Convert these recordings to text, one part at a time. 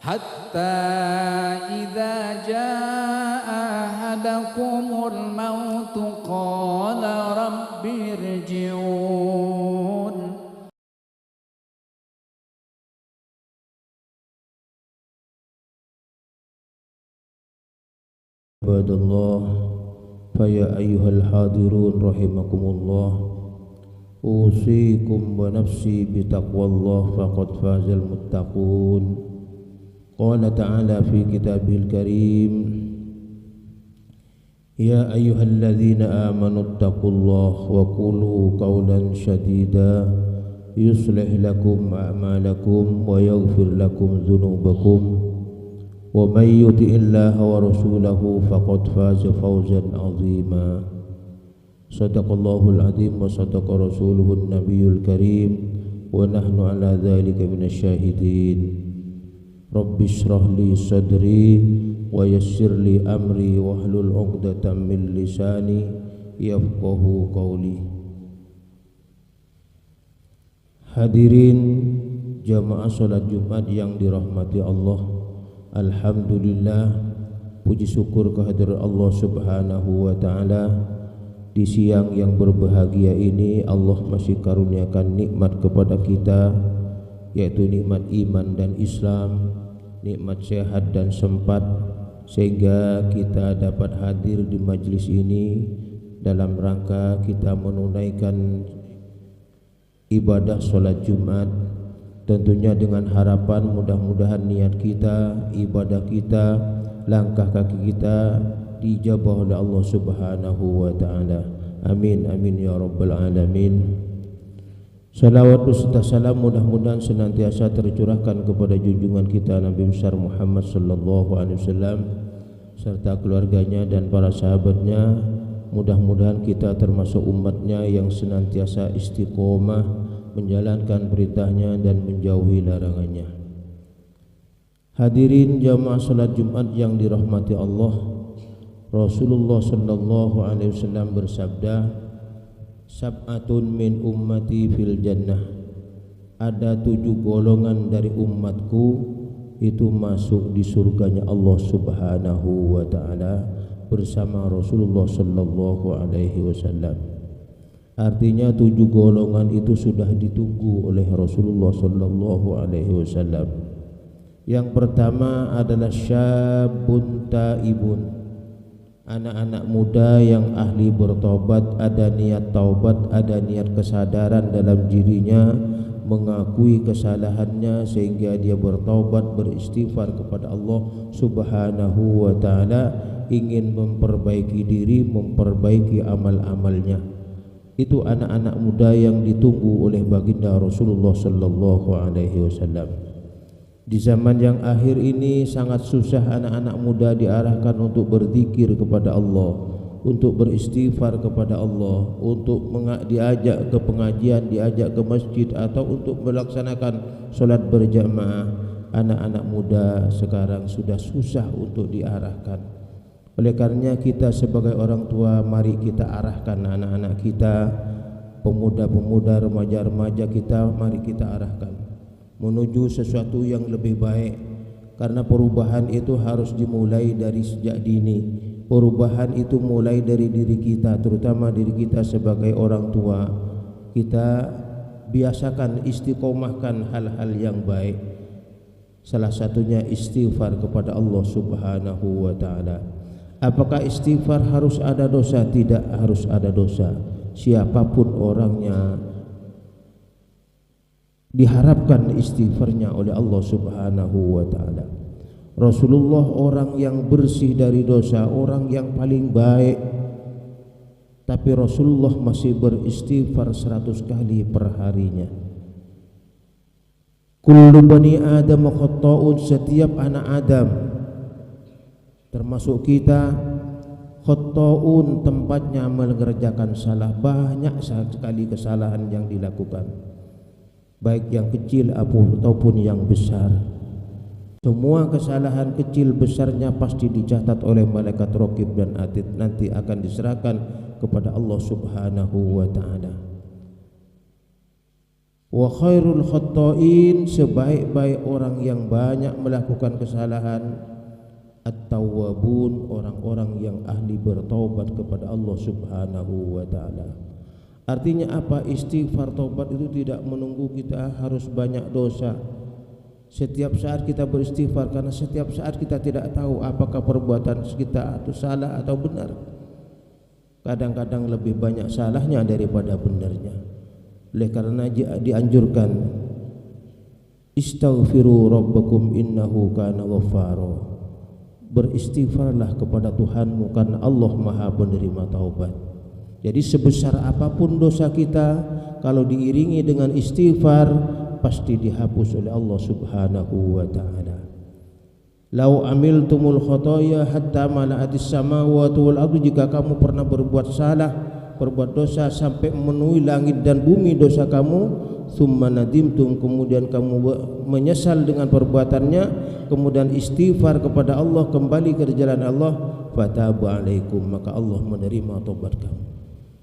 حتى إذا جاء أحدكم الموت قال رب ارجعون. عباد الله فيا أيها الحاضرون رحمكم الله أوصيكم ونفسي بتقوى الله فقد فاز المتقون. قال تعالى في كتابه الكريم يا أيها الذين آمنوا اتقوا الله وقولوا قولا سديدا يصلح لكم أعمالكم ويغفر لكم ذنوبكم ومن يطع الله ورسوله فقد فاز فوزا عظيما. صدق الله العظيم وصدق رسوله النبي الكريم ونحن على ذلك من الشاهدين. رب اشرح لي صدري ويسر لي أمري واحلل عقدة من لساني يفقهوا قولي. Hadirin jamaah salat Jumat yang dirahmati Allah, alhamdulillah, puji syukur kehadirat Allah Subhanahu wa taala. Di siang yang berbahagia ini Allah masih karuniakan nikmat kepada kita, yaitu nikmat iman dan Islam, nikmat sehat dan sempat, sehingga kita dapat hadir di majlis ini dalam rangka kita menunaikan ibadah sholat Jumat. Tentunya dengan harapan mudah-mudahan niat kita, ibadah kita, langkah kaki kita dijabah oleh Allah Subhanahu wa taala. Amin amin ya rabbal alamin. Salawat serta salam mudah-mudahan senantiasa tercurahkan kepada junjungan kita Nabi besar Muhammad sallallahu alaihi wasallam serta keluarganya dan para sahabatnya. Mudah-mudahan kita termasuk umatnya yang senantiasa istiqomah menjalankan perintahnya dan menjauhi larangannya. Hadirin jamaah salat Jumat yang dirahmati Allah, Rasulullah sallallahu alaihi wasallam bersabda, sab'atun min ummati fil jannah. Ada 7 golongan dari umatku itu masuk di surganya Allah Subhanahu wa taala bersama Rasulullah sallallahu alaihi wasallam. Artinya 7 golongan itu sudah ditunggu oleh Rasulullah sallallahu alaihi wasallam. Yang pertama adalah syabun taibun, anak-anak muda yang ahli bertobat, ada niat taubat, ada niat kesadaran dalam dirinya, mengakui kesalahannya sehingga dia bertaubat, beristighfar kepada Allah Subhanahu wa taala, ingin memperbaiki diri, memperbaiki amal-amalnya. Itu anak-anak muda yang ditunggu oleh baginda Rasulullah sallallahu alaihi wasallam. Di zaman yang akhir ini sangat susah anak-anak muda diarahkan untuk berzikir kepada Allah, untuk beristighfar kepada Allah, untuk diajak ke pengajian, diajak ke masjid atau untuk melaksanakan solat berjamaah. Anak-anak muda sekarang sudah susah untuk diarahkan. Oleh karenanya kita sebagai orang tua, mari kita arahkan anak-anak kita, pemuda-pemuda, remaja-remaja kita, mari kita arahkan menuju sesuatu yang lebih baik. Karena perubahan itu harus dimulai dari sejak dini. Perubahan itu mulai dari diri kita, terutama diri kita sebagai orang tua. Kita biasakan istiqomahkan hal-hal yang baik. Salah satunya istighfar kepada Allah Subhanahu wa taala. Apakah istighfar harus ada dosa? Tidak harus ada dosa. Siapapun orangnya diharapkan istighfarnya oleh Allah Subhanahu wa taala. Rasulullah orang yang bersih dari dosa, orang yang paling baik. Tapi Rasulullah masih beristighfar 100 kali per harinya. Kullu bani Adam khata'un, setiap anak Adam termasuk kita khata'un, tempatnya mengerjakan salah. Banyak sekali kesalahan yang dilakukan, baik yang kecil ataupun yang besar. Semua kesalahan kecil besarnya pasti dicatat oleh malaikat raqib dan atid, nanti akan diserahkan kepada Allah Subhanahu wa taala. Wa khairul khatta'in, sebaik-baik orang yang banyak melakukan kesalahan, at-tawwabun, orang-orang yang ahli bertaubat kepada Allah Subhanahu wa taala. Artinya apa? Istighfar, taubat itu tidak menunggu kita harus banyak dosa. Setiap saat kita beristighfar, karena setiap saat kita tidak tahu apakah perbuatan kita itu salah atau benar. Kadang-kadang lebih banyak salahnya daripada benarnya. Oleh karena dianjurkan, istaghfiru rabbakum innahu kana ghaffara. Beristighfarlah kepada Tuhanmu karena Allah Maha penerima taubat. Jadi sebesar apapun dosa kita, kalau diiringi dengan istighfar, pasti dihapus oleh Allah Subhanahu wa taala. Lau amiltumul khotoya hatta mala'atis samawati wal ardu, jika kamu pernah berbuat salah, berbuat dosa sampai memenuhi langit dan bumi dosa kamu, thumma nadimtum, kemudian kamu menyesal dengan perbuatannya, kemudian istighfar kepada Allah, kembali ke jalan Allah, fataba alaikum, maka Allah menerima tobat kamu.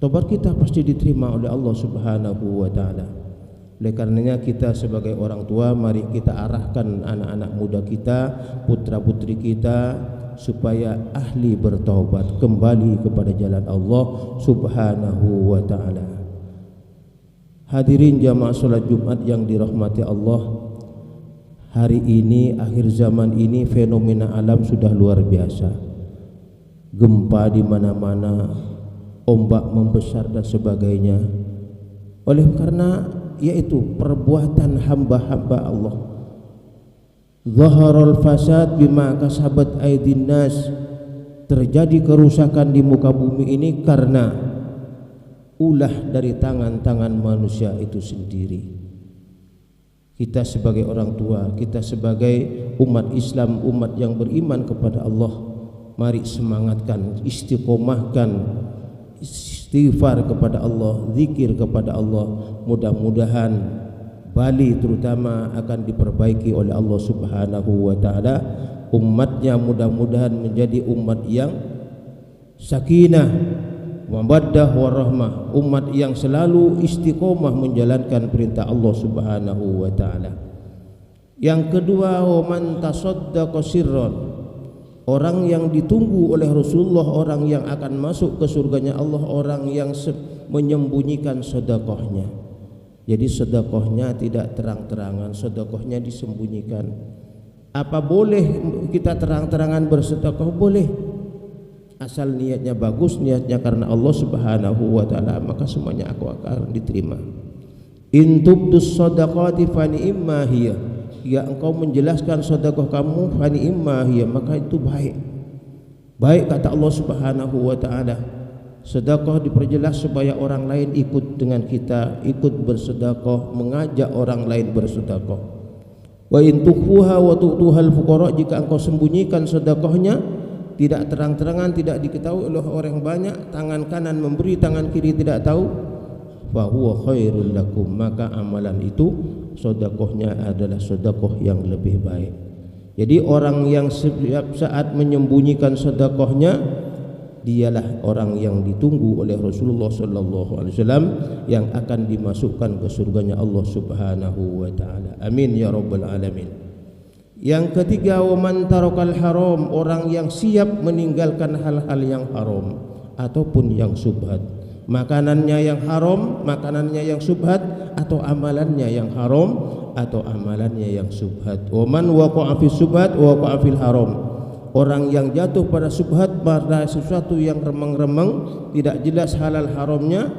Tobat kita pasti diterima oleh Allah Subhanahu wa taala. Oleh karenanya kita sebagai orang tua, mari kita arahkan anak-anak muda kita, putra-putri kita, supaya ahli bertaubat, kembali kepada jalan Allah Subhanahu wa taala. Hadirin jamaah salat Jumat yang dirahmati Allah, hari ini, akhir zaman ini, fenomena alam sudah luar biasa. Gempa di mana-mana, ombak membesar dan sebagainya. Oleh karena yaitu perbuatan hamba-hamba Allah. Zaharul fasad bima kasabat aydin nas, terjadi kerusakan di muka bumi ini karena ulah dari tangan-tangan manusia itu sendiri. Kita sebagai orang tua, kita sebagai umat Islam, umat yang beriman kepada Allah, mari semangatkan, istiqomahkan istighfar kepada Allah, zikir kepada Allah. Mudah-mudahan Bali terutama akan diperbaiki oleh Allah Subhanahu wa taala. Umatnya mudah-mudahan menjadi umat yang sakinah, mawaddah warahmah, umat yang selalu istiqomah menjalankan perintah Allah Subhanahu wa taala. Yang kedua, wa man tasaddaqa sirran, orang yang ditunggu oleh Rasulullah, orang yang akan masuk ke surganya Allah, orang yang menyembunyikan sedekahnya. Jadi sedekahnya tidak terang-terangan, sedekahnya disembunyikan. Apa boleh kita terang-terangan bersedekah? Boleh, asal niatnya bagus, niatnya karena Allah Subhanahu wa taala, maka semuanya akan diterima. In tubdus shadaqati fa ni'ma hiya, ya engkau menjelaskan sedekah kamu, fa ni'ma hiya, maka itu baik. Baik kata Allah Subhanahu wa taala. Sedekah diperjelas supaya orang lain ikut dengan kita, ikut bersedekah, mengajak orang lain bersedekah. Wa in tukhfuha wa tu'tuhal fuqara, jika engkau sembunyikan sedekahnya, tidak terang-terangan, tidak diketahui oleh orang banyak, tangan kanan memberi, tangan kiri tidak tahu, fa huwa khairul lakum, maka amalan itu, sedekahnya adalah sedekah yang lebih baik. Jadi orang yang setiap saat menyembunyikan sedekahnya, dialah orang yang ditunggu oleh Rasulullah sallallahu alaihi wasallam, yang akan dimasukkan ke surganya Allah Subhanahu wa taala. Amin ya rabbal alamin. Yang ketiga, wa man tarakal haram, orang yang siap meninggalkan hal-hal yang haram ataupun yang subhat. Makanannya yang haram, makanannya yang subhat, atau amalannya yang haram atau amalannya yang subhat. Wa man waqa'a fi subhat waqa'a fil haram. Orang yang jatuh pada subhat, pada sesuatu yang remang-remang, tidak jelas halal haramnya,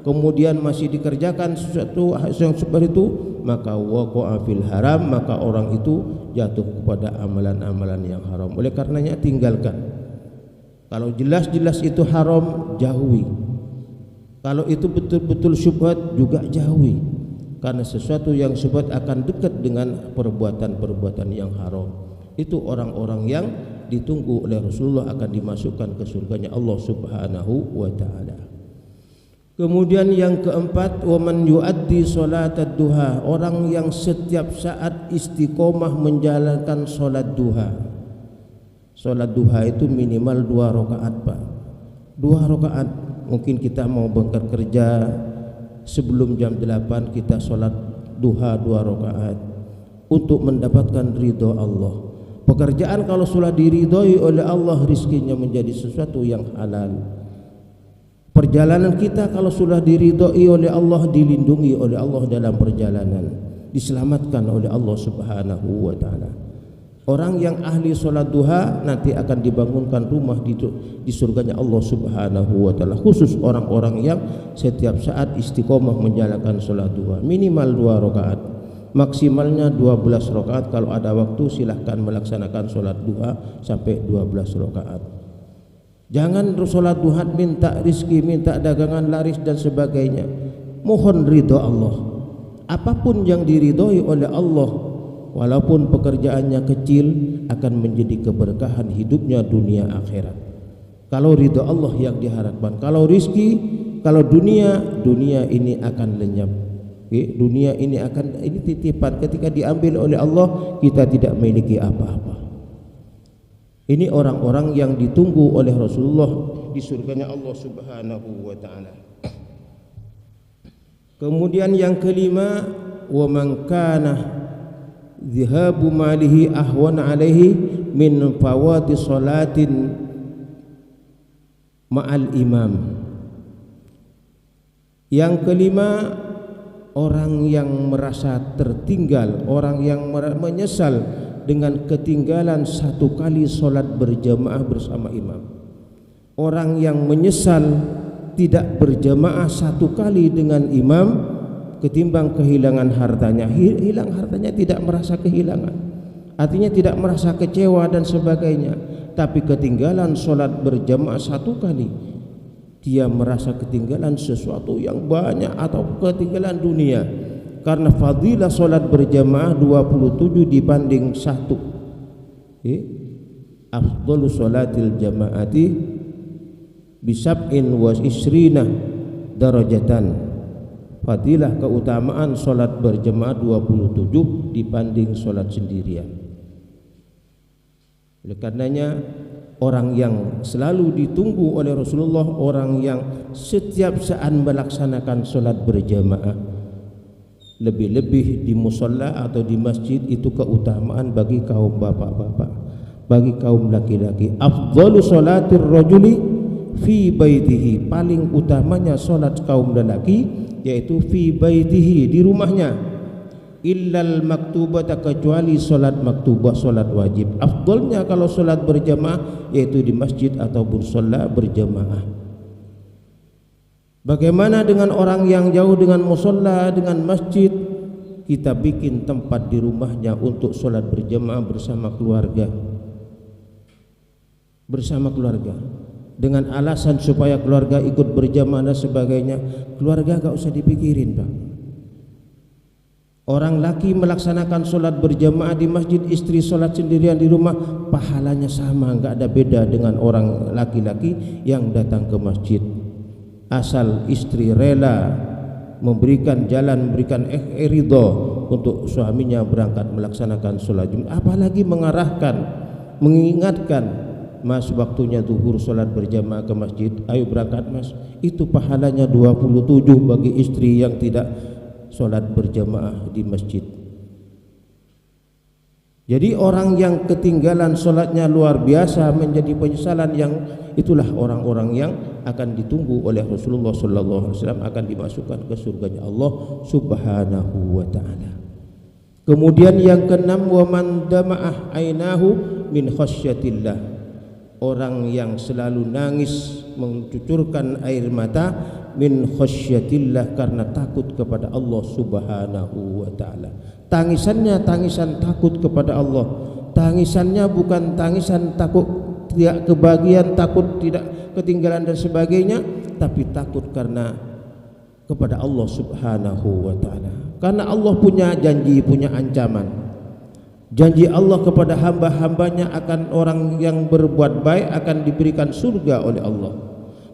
kemudian masih dikerjakan sesuatu yang subhat itu, maka waqa'a fil haram, maka orang itu jatuh kepada amalan-amalan yang haram. Oleh karenanya tinggalkan. Kalau jelas-jelas itu haram, jauhi. Kalau itu betul-betul syubhat, juga jauhi. Karena sesuatu yang syubhat akan dekat dengan perbuatan-perbuatan yang haram. Itu orang-orang yang ditunggu oleh Rasulullah, akan dimasukkan ke surganya Allah Subhanahu wa taala. Kemudian yang keempat, wa man yuaddi salatad duha, orang yang setiap saat istiqomah menjalankan salat duha. Salat duha itu minimal 2 rakaat, Pak. 2 rakaat. Mungkin kita mau berangkat kerja, sebelum jam 8 kita salat duha 2 rakaat untuk mendapatkan ridho Allah. Pekerjaan kalau sudah diridhoi oleh Allah, rizkinya menjadi sesuatu yang halal. Perjalanan kita kalau sudah diridhoi oleh Allah, dilindungi oleh Allah dalam perjalanan, diselamatkan oleh Allah Subhanahu wa taala. Orang yang ahli solat duha nanti akan dibangunkan rumah di surganya Allah Subhanahu wa taala. Khusus orang-orang yang setiap saat istiqomah menjalankan solat duha, minimal 2 rakaat, maksimalnya 12 rakaat. Kalau ada waktu silahkan melaksanakan solat duha sampai 12 rakaat. Jangan solat duha minta rizki, minta dagangan laris dan sebagainya. Mohon ridho Allah. Apapun yang diridhoi oleh Allah, walaupun pekerjaannya kecil, akan menjadi keberkahan hidupnya dunia akhirat. Kalau ridho Allah yang diharapkan. Kalau rizki, kalau dunia ini akan lenyap. Dunia ini titipan, ketika diambil oleh Allah kita tidak memiliki apa-apa. Ini orang-orang yang ditunggu oleh Rasulullah di surganya Allah Subhanahu wa taala. Kemudian yang kelima, wa man kana dhahabu malihi ahwan alaihi min fawati salatin ma'al imam. Yang kelima, orang yang merasa tertinggal, orang yang menyesal dengan ketinggalan 1 kali solat berjamaah bersama imam. Orang yang menyesal tidak berjamaah 1 kali dengan imam ketimbang kehilangan hartanya. Hilang hartanya tidak merasa kehilangan, artinya tidak merasa kecewa dan sebagainya. Tapi ketinggalan solat berjamaah 1 kali, dia merasa ketinggalan sesuatu yang banyak atau ketinggalan dunia. Karena fadilah solat berjamaah 27 dibanding 1. Afdalu solatil jamaati bisab'in wa isrina darajatan. Fadilah keutamaan solat berjamaah 27 dibanding solat sendirian. Oleh karenanya, orang yang selalu ditunggu oleh Rasulullah, orang yang setiap saat melaksanakan solat berjamaah, lebih-lebih di musalla atau di masjid, itu keutamaan bagi kaum bapak-bapak, bagi kaum laki-laki. Afdalu sholatir rajuli fi baitihi, paling utamanya solat kaum lelaki yaitu fi baitihi, di rumahnya. Illal maktubata, kecuali solat maktubah, solat wajib. Afdalnya kalau solat berjamaah yaitu di masjid atau musalla berjamaah. Bagaimana dengan orang yang jauh dengan musalla, dengan masjid? Kita bikin tempat di rumahnya untuk solat berjamaah bersama keluarga. Bersama keluarga, dengan alasan supaya keluarga ikut berjamaah dan sebagainya. Keluarga gak usah dipikirin, Pak. Orang laki melaksanakan solat berjamaah di masjid, istri solat sendirian di rumah, pahalanya sama, gak ada beda dengan orang laki-laki yang datang ke masjid. Asal istri rela memberikan jalan, memberikan ridho untuk suaminya berangkat melaksanakan sholat Jumat, apalagi mengarahkan, mengingatkan, mas waktunya zuhur sholat berjamaah ke masjid, ayo berangkat mas. Itu pahalanya 27 bagi istri yang tidak sholat berjamaah di masjid. Jadi orang yang ketinggalan sholatnya luar biasa menjadi penyesalan, yang itulah orang-orang yang akan ditunggu oleh Rasulullah SAW, akan dimasukkan ke surganya Allah Subhanahu wa taala. Kemudian yang keenam, wa man dama'ah ainahu min khasyatillah, orang yang selalu nangis, mencucurkan air mata min khasyatillah, karena takut kepada Allah Subhanahu wa taala. Tangisannya tangisan takut kepada Allah. Tangisannya bukan tangisan takut tidak kebahagiaan, takut tidak ketinggalan dan sebagainya, tapi takut karena kepada Allah Subhanahu wa taala. Karena Allah punya janji, punya ancaman. Janji Allah kepada hamba-hambanya akan orang yang berbuat baik akan diberikan surga oleh Allah.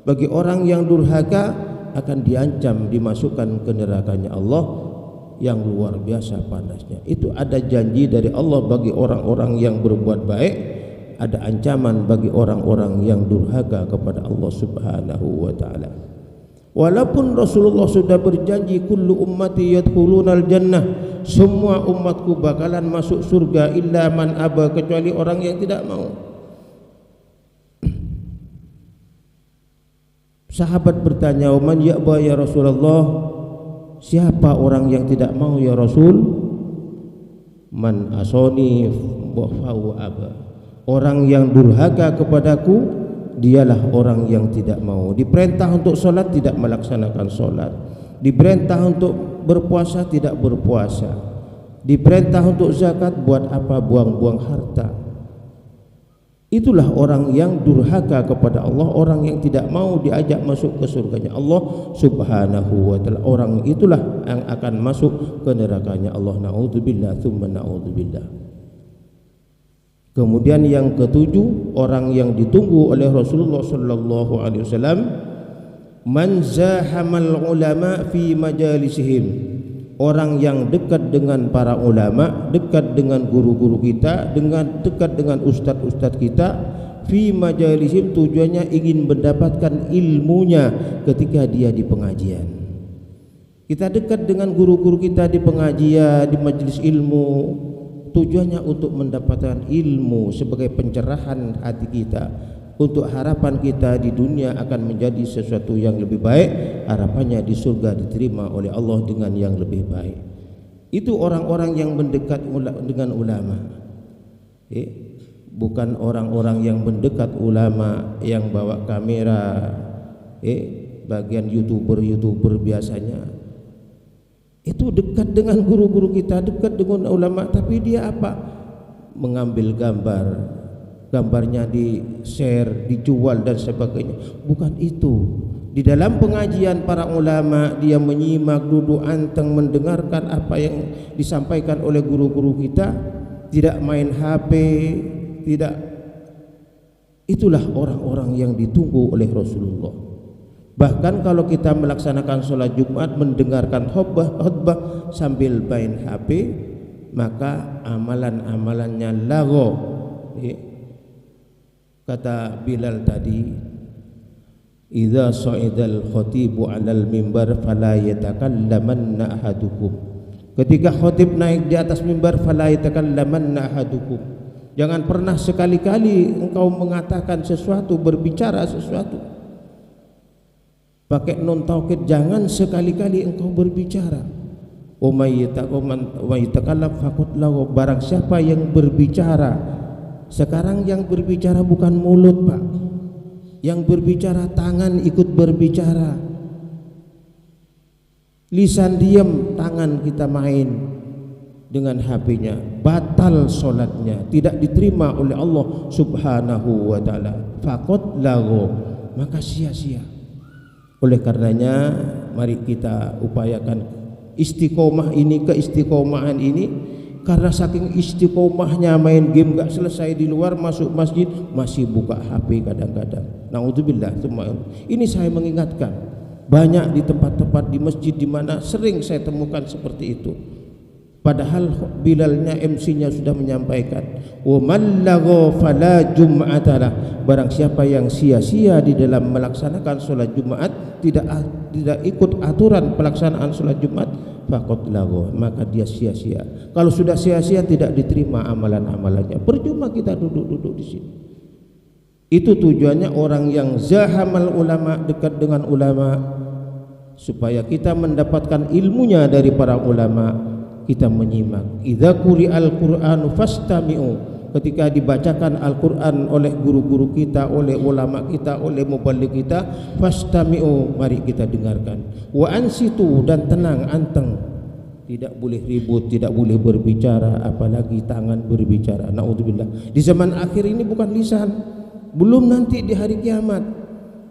Bagi orang yang durhaka akan diancam, dimasukkan ke nerakanya Allah yang luar biasa panasnya. Itu ada janji dari Allah bagi orang-orang yang berbuat baik, ada ancaman bagi orang-orang yang durhaka kepada Allah Subhanahu wa taala. Walaupun Rasulullah sudah berjanji kullu ummati yadkhulunal jannah, semua umatku bakalan masuk surga illa man aba, kecuali orang yang tidak mau. Sahabat bertanya, "Man ya'ba ya Rasulullah?" Siapa orang yang tidak mau ya Rasul? Man asoni wa aba. Orang yang durhaka kepadaku, dialah orang yang tidak mau. Diperintah untuk sholat tidak melaksanakan sholat, diperintah untuk berpuasa tidak berpuasa, diperintah untuk zakat buat apa buang-buang harta. Itulah orang yang durhaka kepada Allah, orang yang tidak mau diajak masuk ke surganya Allah subhanahu wa ta'ala. Orang itulah yang akan masuk ke nerakanya Allah. Na'udzubillah tsumma na'udzubillah. Kemudian yang ketujuh, orang yang ditunggu oleh Rasulullah sallallahu alaihi wasallam, man zahamal ulama fi majalisihim. Orang yang dekat dengan para ulama, dekat dengan guru-guru kita, dekat dengan ustadz-ustadz kita, fi majalisihim, tujuannya ingin mendapatkan ilmunya ketika dia di pengajian. Kita dekat dengan guru-guru kita di pengajian, di majelis ilmu, tujuannya untuk mendapatkan ilmu sebagai pencerahan hati kita, untuk harapan kita di dunia akan menjadi sesuatu yang lebih baik, harapannya di surga diterima oleh Allah dengan yang lebih baik. Itu orang-orang yang mendekat dengan ulama, bukan orang-orang yang mendekat ulama yang bawa kamera, bagian youtuber biasanya. Itu dekat dengan guru-guru kita, dekat dengan ulama, tapi dia apa? Mengambil gambarnya di-share, dijual dan sebagainya. Bukan itu. Di dalam pengajian para ulama, dia menyimak, duduk anteng mendengarkan apa yang disampaikan oleh guru-guru kita, tidak main HP, tidak. Itulah orang-orang yang ditunggu oleh Rasulullah. Bahkan kalau kita melaksanakan sholat Jumat, mendengarkan khutbah sambil main HP, maka amalan-amalannya lago. Kata Bilal tadi, idza sa'idal khatibu 'alal mimbar fala yatakallamanna ahadukum. Ketika khatib naik di atas mimbar, fala yatakallamanna ahadukum. Jangan pernah sekali-kali engkau mengatakan sesuatu, berbicara sesuatu. Pakai nun taukid, jangan sekali-kali engkau berbicara. Wa may yatakallam faqut lahu, barang siapa yang berbicara. Sekarang yang berbicara bukan mulut, Pak. Yang berbicara tangan ikut berbicara. Lisan diam, tangan kita main dengan HP-nya, batal sholatnya, tidak diterima oleh Allah subhanahu wa ta'ala. Faqut lahu, maka sia-sia. Oleh karenanya mari kita upayakan istiqomah ini, keistiqomahan ini, karena saking istiqomahnya main game gak selesai di luar, masuk masjid masih buka HP kadang-kadang. Naudzubillah. Ini saya mengingatkan, banyak di tempat-tempat di masjid di mana sering saya temukan seperti itu. Padahal Bilalnya, MC-nya sudah menyampaikan, wa man lagha fala jum'atalah. Barang siapa yang sia-sia di dalam melaksanakan sholat Jumat, tidak ikut aturan pelaksanaan sholat Jumat, faqad lagha, maka dia sia-sia. Kalau sudah sia-sia tidak diterima amalan-amalannya. Percuma kita duduk-duduk di sini. Itu tujuannya orang yang zahamal ulama, dekat dengan ulama, supaya kita mendapatkan ilmunya dari para ulama. Kita menyimak. Idza quri'al Qur'anu fastami'u. Ketika dibacakan Al-Qur'an oleh guru-guru kita, oleh ulama kita, oleh muballigh kita, fastami'u, mari kita dengarkan. Wa ansitu, dan tenang, anteng. Tidak boleh ribut, tidak boleh berbicara, apalagi tangan berbicara. Naudzubillah. Di zaman akhir ini bukan lisan, belum nanti di hari kiamat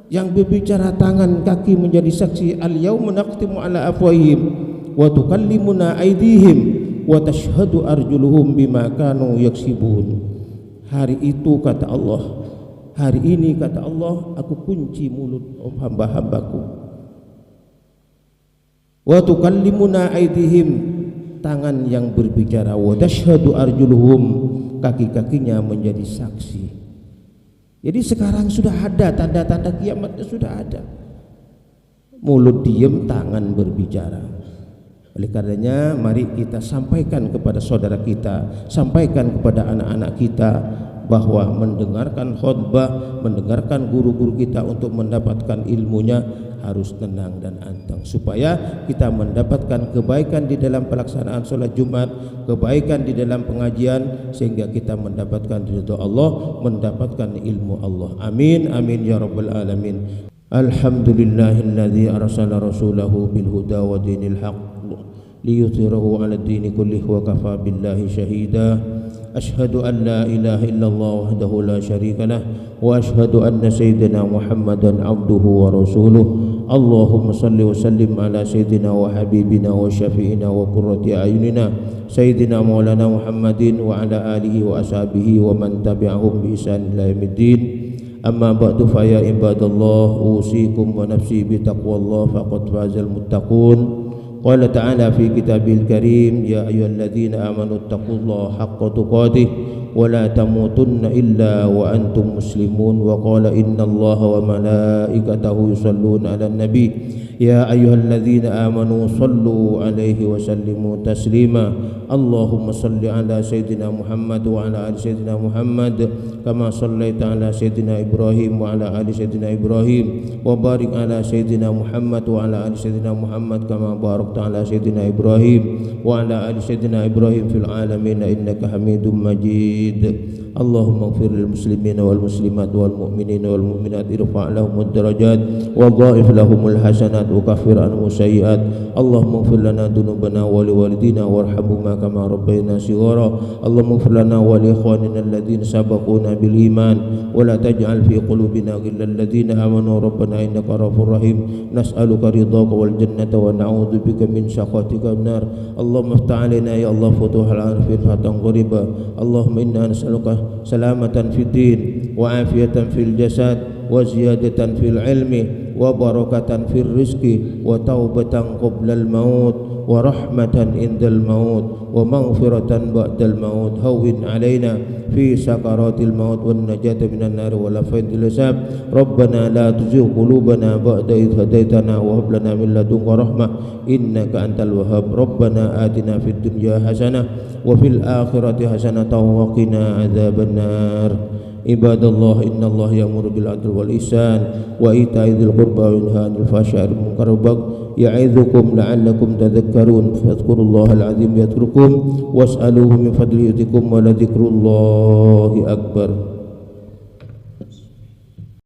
yang berbicara tangan, kaki menjadi saksi. Al-yauma naqtimu ala afwahihim wa tukallimuna aydihim wa tashhadu arjuluhum bima kanu yaksibun. Hari itu kata Allah, hari ini kata Allah, aku kunci mulut hamba-hambaku. Wa tukallimuna aydihim, tangan yang berbicara, wa tashhadu arjuluhum, kaki-kakinya menjadi saksi. Jadi sekarang sudah ada tanda-tanda kiamatnya, sudah ada. mulut diem, tangan berbicara. Oleh karenanya mari kita sampaikan kepada saudara kita, sampaikan kepada anak-anak kita bahwa mendengarkan khutbah, mendengarkan guru-guru kita untuk mendapatkan ilmunya harus tenang dan anteng, supaya kita mendapatkan kebaikan di dalam pelaksanaan sholat Jumat, kebaikan di dalam pengajian, sehingga kita mendapatkan ridha Allah, mendapatkan ilmu Allah. Amin amin ya rabbal alamin. Alhamdulillahilladzi arsala rasulahu bil huda wa dinil haqq liyuthhirahu 'ala ad-dini kullih wa kafa billahi shahida. Ashhadu an la ilaha illallah wahdahu la syarika lah wa ashhadu anna sayyidina Muhammadan abduhu wa rasuluh. Allahumma salli wa sallim ala sayyidina wa habibina wa syafi'ina wa qurrati ayunina sayyidina maulana Muhammadin wa ala alihi wa ashabihi wa man tabi'ahum bi ihsan ila yaumiddin. Amma ba'du fa ya ibadallah usikum wa nafsi bi taqwallah faqad fazal muttaqun. Qala ta'ala fi kitabil karim ya ayyuhalladzina amanu taqullaha haqqa tuqatih wa la tamutunna illa wa antum muslimun. Wa qala innallaha wa malaikatahu yusalluna 'alan nabi ya ayyuhalladzina amanu sallu 'alaihi wa sallimu taslima. Allahumma salli 'ala sayyidina Muhammad wa 'ala ali sayyidina Muhammad kama sallaita 'ala sayyidina Ibrahim wa 'ala ali sayyidina Ibrahim wa barik 'ala sayyidina Muhammad wa 'ala ali sayyidina Muhammad kama barakta 'ala sayyidina Ibrahim wa 'ala ali sayyidina Ibrahim fil 'alamin innaka Hamidum Majid. Allahumma ighfir lil muslimina wal muslimat wal mu'minina wal mu'minat irfa' lahumud darajat wa dha'if lahumul hasanat wa kaffir anhum sayyi'at. Allahumma ighfir lana dhunubana wa liwalidina warhamhuma kama rabbayana shighara. Allahumma ighfir lana wa li ikhwanina alladhina sabaquna bil iman wa la taj'al fi qulubina ghillan ladzina amanu rabbana innaka ghafurur rahim. Nas'aluka ridhaka wal jannata wa na'udzubika min sakhatika nar. Allahumma iftah 'alaina ya Allah futuhal arifin fatan ghariba. Allahumma inna nas'aluka salamatan fid din wa afiyatan fil jasad wa ziyadatan fil ilmi wa barakatan fil rizqi wa taubatan qoblal maut wa rahmatan indal maut wa maghfiratan ba'dal maut. Hawwin alaina fi sakaratil maut wan najata minan nar wa lafatil hisab. Rabbana la tuzigh qulubana ba'da idh hadaitana wa hab lana min ladunka rahmah innaka antal wahhab. Rabbana atina fid dunya hasanah wa fil akhirati hasanatan wa qina adzabannar. Ibadallah innallaha ya'muru bil 'adli wal ihsan wa ita'i dzil qurba wa yanha 'anil fahsya'i wal munkari wal baghi ya'idzukum la'allakum tadhakkarun. Fadhkurullahal 'azim yadhkurkum was'aluhu min fadlihi yu'tikum wa la dzikrullahi akbar.